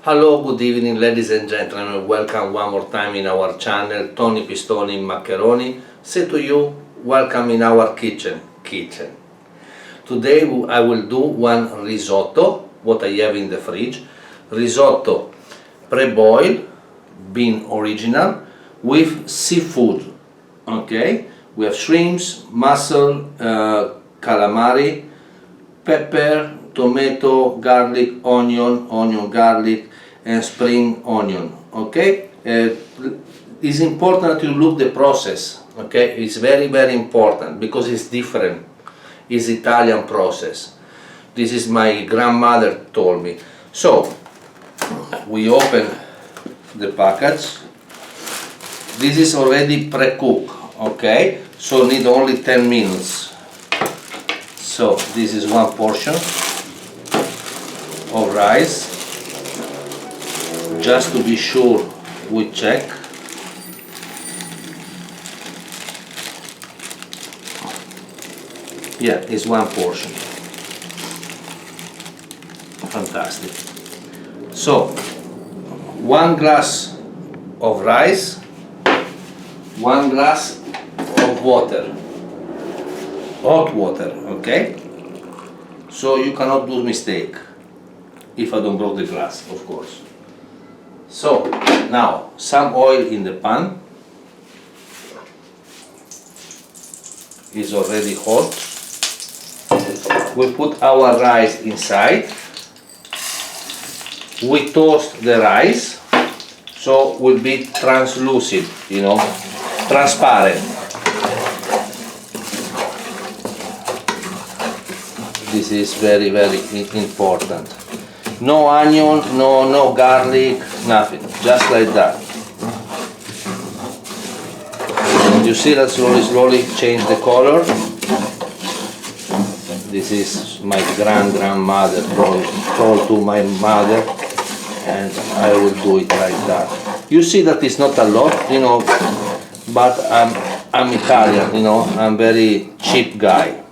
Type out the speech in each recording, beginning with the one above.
Hello, good evening ladies and gentlemen, welcome one more time in our channel Tony Pistoni Macaroni. Say to you, welcome in our kitchen. Today I will do one risotto, what I have in the fridge. Risotto pre-boiled, bean original, with seafood. Okay, we have shrimps, mussel, calamari, pepper, tomato, garlic, onion, garlic, and spring onion. Okay, it's important to look the process. Okay, it's very important because it's different. It's Italian process. This is my grandmother told me. So we open the package. This is already pre-cooked. Okay, so need only 10 minutes. So this is one portion of rice. Just to be sure, we check. Yeah, it's one portion. Fantastic. So, 1 glass of rice, 1 glass of water, hot water, okay? So you cannot do mistake if I don't broke the glass, of course. So now some oil in the pan. Is already hot. We put our rice inside. We toast the rice so will be translucent, you know, transparent. This is very important. No onion, no garlic, nothing. Just like that. And you see that slowly change the color. This is my grandmother told to my mother, and I will do it like that. You see that it's not a lot, you know, but I'm Italian, you know, I'm very cheap guy.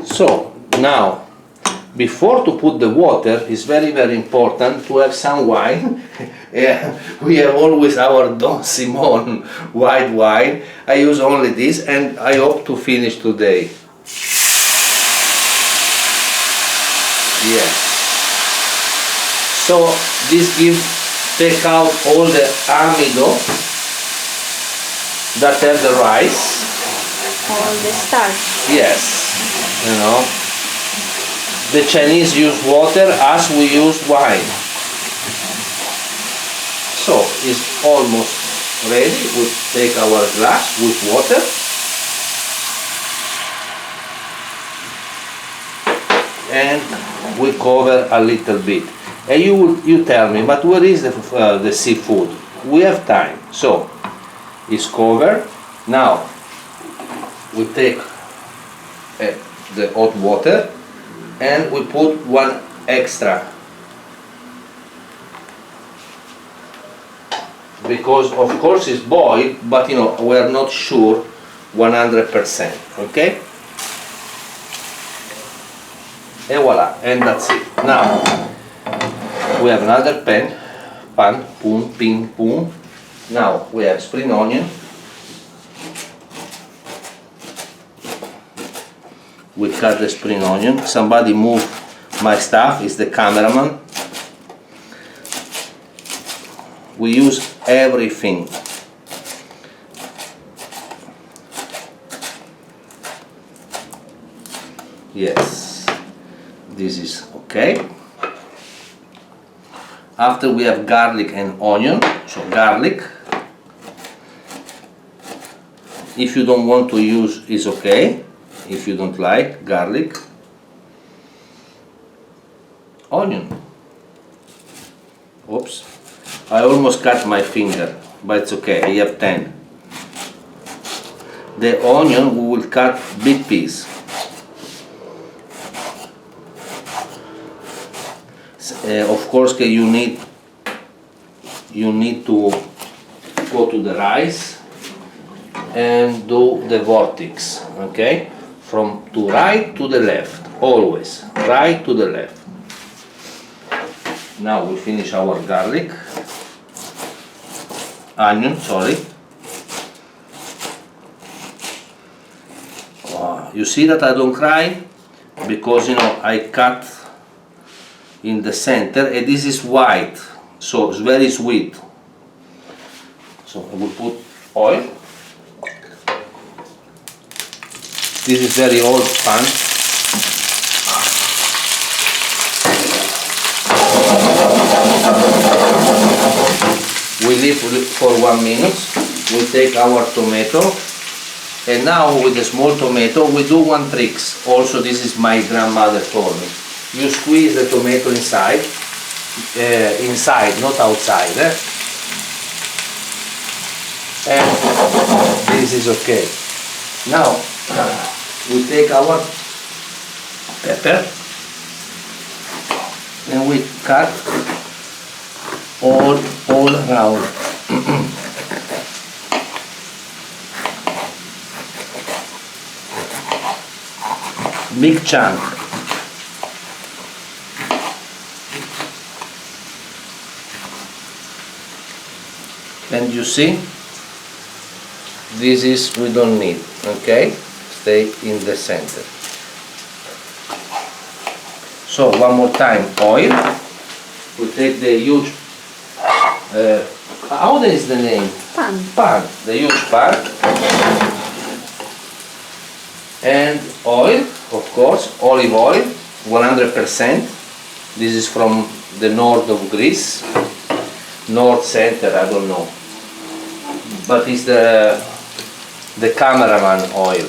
So now, before to put the water, it's very important to have some wine. We have always our Don Simon white wine. I use only this, and I hope to finish today. Yes. So this take out all the amido that have the rice. All the starch. Yes. You know, the Chinese use water as we use wine. So it's almost ready. We take our glass with water. And we cover a little bit. And you tell me, but where is the seafood? We have time. So it's covered. Now we take the hot water and we put one extra, because of course it's boiled, but you know we are not sure 100%. Okay, and voila, and that's it. Now we have another pan, boom. Now we have spring onion. We cut the spring onion. Somebody move my stuff, it's the cameraman. We use everything. Yes, this is okay. After we have garlic and onion, so garlic. If you don't want to use, it's okay. If you don't like garlic, onion. Oops, I almost cut my finger, but it's okay, I have 10. The onion we will cut big piece. Of course, you need to go to the rice and do the vortex, okay? From to right to the left, always right to the left. Now we finish our garlic, onion, sorry. You see that I don't cry because I cut in the center and this is white, so it's very sweet. So I will put oil. This is very old pan. We leave for 1 minute. We take our tomato. And now with the small tomato we do one trick. Also this is my grandmother told me. You squeeze the tomato inside, not outside. And this is okay. Now we take our pepper and we cut all around. Big chunk. And you see, this is we don't need, okay? Stay in the center. So one more time, oil. We take the huge, how is the name? Pan. Pan, the huge pan. And oil, of course, olive oil, 100%. This is from the north of Greece, north center, I don't know. But it's the cameraman oil.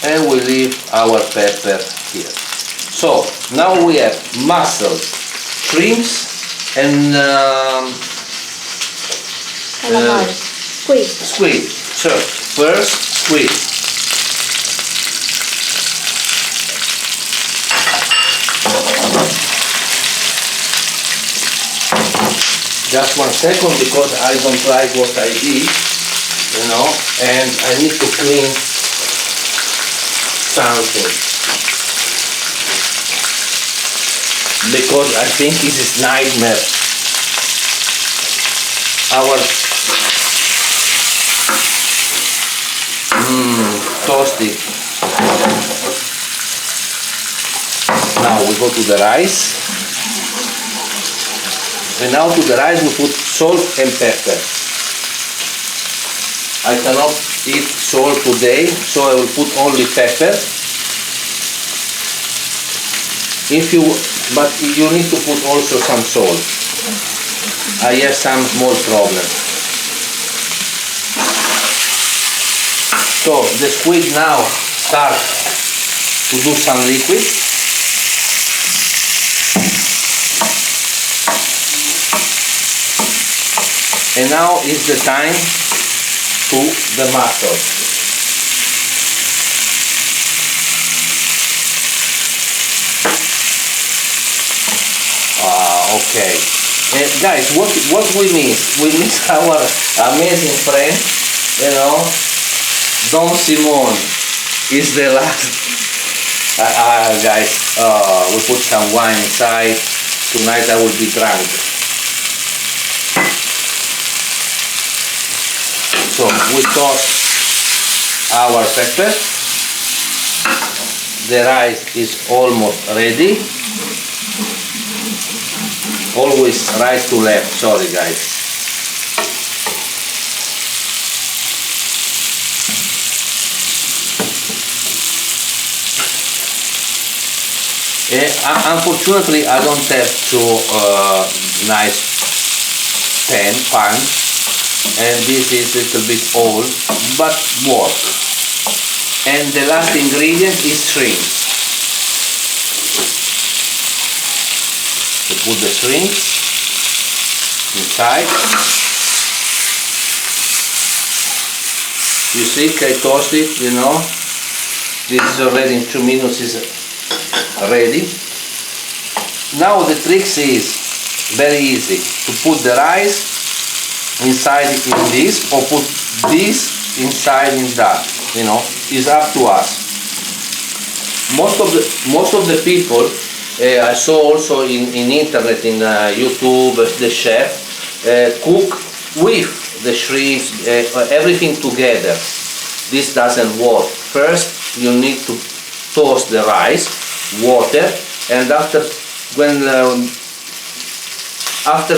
And we leave our pepper here. So now we have mussels, shrimps, and Squid. squid. So first squid. Just 1 second because I don't like what I did, and I need to clean something. Because I think this is nightmare. Our toasty. Now we go to the rice. And now to the rice we put salt and pepper. I cannot eat salt today, so I will put only pepper. But you need to put also some salt. I have some small problem. So the squid now start to do some liquid. And now is the time to the mussels. Okay. Guys, what we miss? We miss our amazing friend, Don Simon is the last. Guys, we put some wine inside. Tonight I will be drunk. So we toss our pepper. The rice is almost ready. Always rice to left, sorry guys. Unfortunately I don't have too nice pan, and this is a little bit old, but work. And the last ingredient is shrimps. To put the shrimps inside. You see, I toast it, This is already in 2 minutes is ready. Now the trick is very easy. To put the rice inside in this, or put this inside in that, is up to us. Most of the people I saw also in internet, in YouTube, the chef cook with the shrimps, everything together. This doesn't work. First you need to toast the rice, water, and after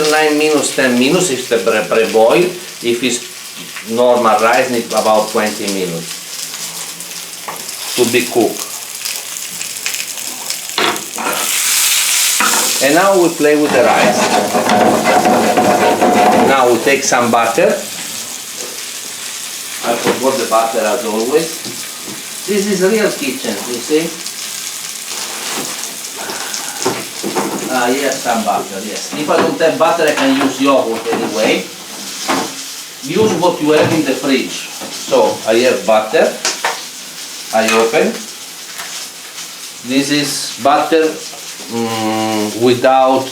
9 minutes, 10 minutes, if the pre-boil, if it's normal rice, need about 20 minutes to be cooked. And now we play with the rice. Now we take some butter. I forgot the butter as always. This is real kitchen, you see? Yes, some butter, yes. If I don't have butter, I can use yogurt anyway. Use what you have in the fridge. So I have butter. I open. This is butter without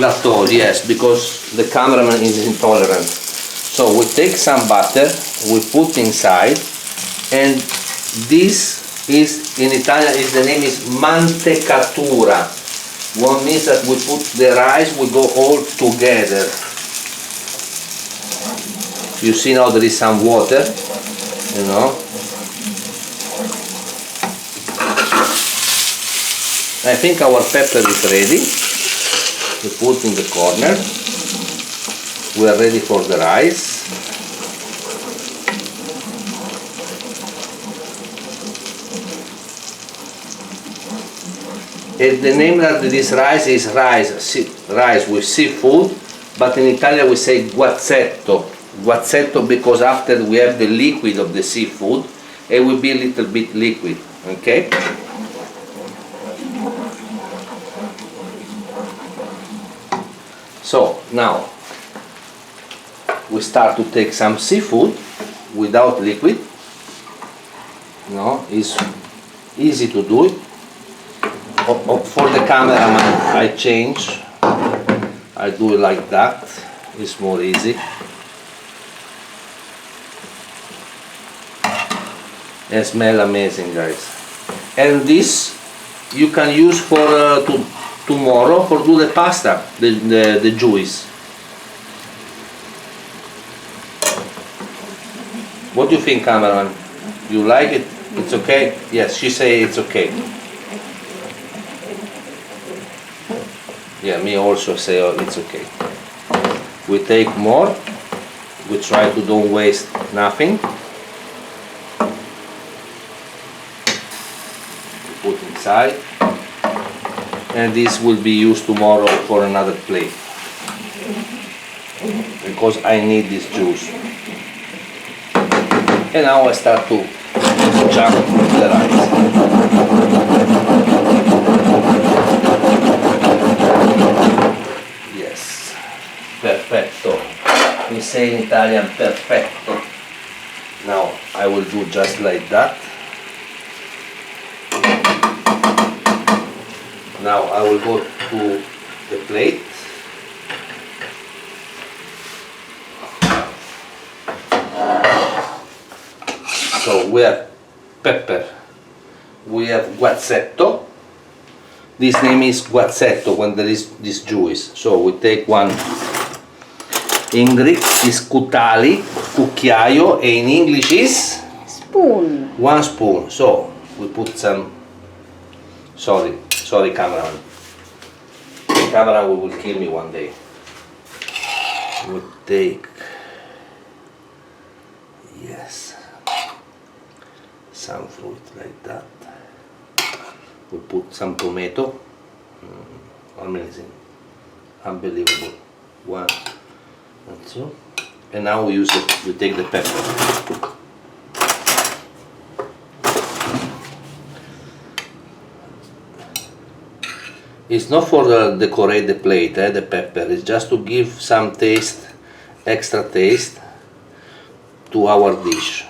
lactose, yes, because the cameraman is intolerant. So we take some butter, we put inside, and this is, in Italian, the name is mantecatura. What means that we put the rice, we go all together. You see now there is some water, you know. I think our pepper is ready. We put in the corner. We are ready for the rice. And the name of this rice is rice with seafood, but in Italian we say guazzetto. Guazzetto because after we have the liquid of the seafood, it will be a little bit liquid, okay? So now we start to take some seafood without liquid. No, it's easy to do it. For the cameraman, I change. I do it like that. It's more easy. It smells amazing, guys. And this you can use for tomorrow for do the pasta, the juice. What do you think, cameraman? You like it? It's okay? Yes, she say it's okay. Yeah, me also say it's okay. We take more. We try to don't waste nothing. We put inside. And this will be used tomorrow for another plate. Because I need this juice. And now I start to chop the rice. Yes, perfetto. We say in Italian perfetto. Now I will do just like that. Now I will go to the plate. So we have pepper, we have guazzetto. This name is guazzetto when there is this juice. So we take one. In Greek is kutali, cucchiaio, and in English is? Spoon. 1 spoon. So we put some, sorry cameraman. The camera will kill me one day. We take, yes, some fruit like that. We put some tomato. Amazing, unbelievable. 1 and 2. And now we take the pepper. It's not for decorate the plate, the pepper. It's just to give some taste, extra taste to our dish.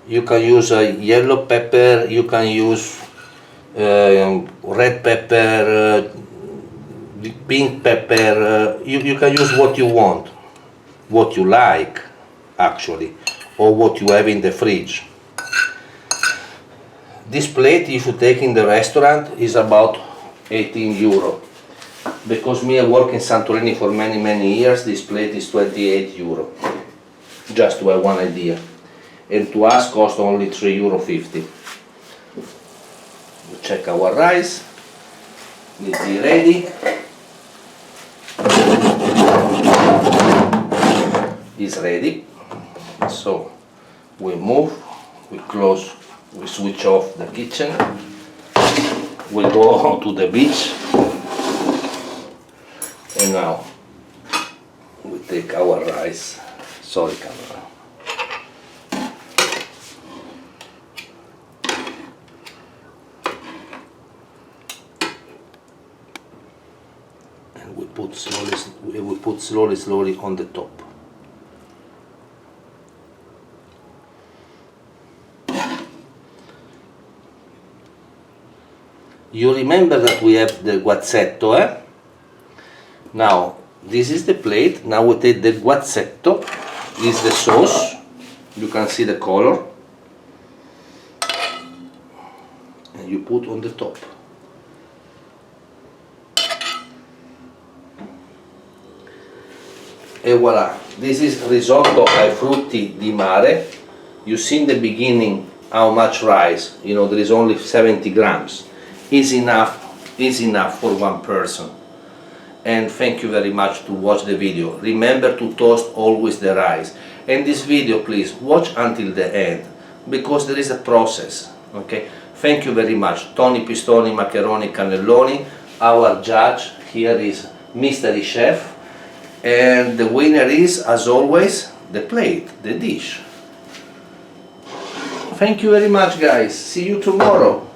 You can use a yellow pepper, you can use red pepper, pink pepper, you can use what you want, what you like actually, or what you have in the fridge. This plate you should take in the restaurant is about 18 euro. Because me I work in Santorini for many years, this plate is 28 euro. Just to have one idea. And to us cost only 3,50 euro. We check our rice. It be ready. Is ready. So we move, we close, we switch off the kitchen. We go to the beach. And now we take our rice. Sorry, camera. And we put slowly on the top. You remember that we have the guazzetto, eh? Now, this is the plate. Now we take the guazzetto. This is the sauce. You can see the color. And you put on the top. E voila. This is risotto ai frutti di mare. You see in the beginning how much rice. You know, there is only 70 grams. Is enough for one person. And thank you very much to watch the video. Remember to toast always the rice. And this video please watch until the end, because there is a process. Okay? Thank you very much. Tony Pistoni, Maccheroni, Cannelloni. Our judge here is Mystery Chef. And the winner is, as always, the plate, the dish. Thank you very much guys. See you tomorrow.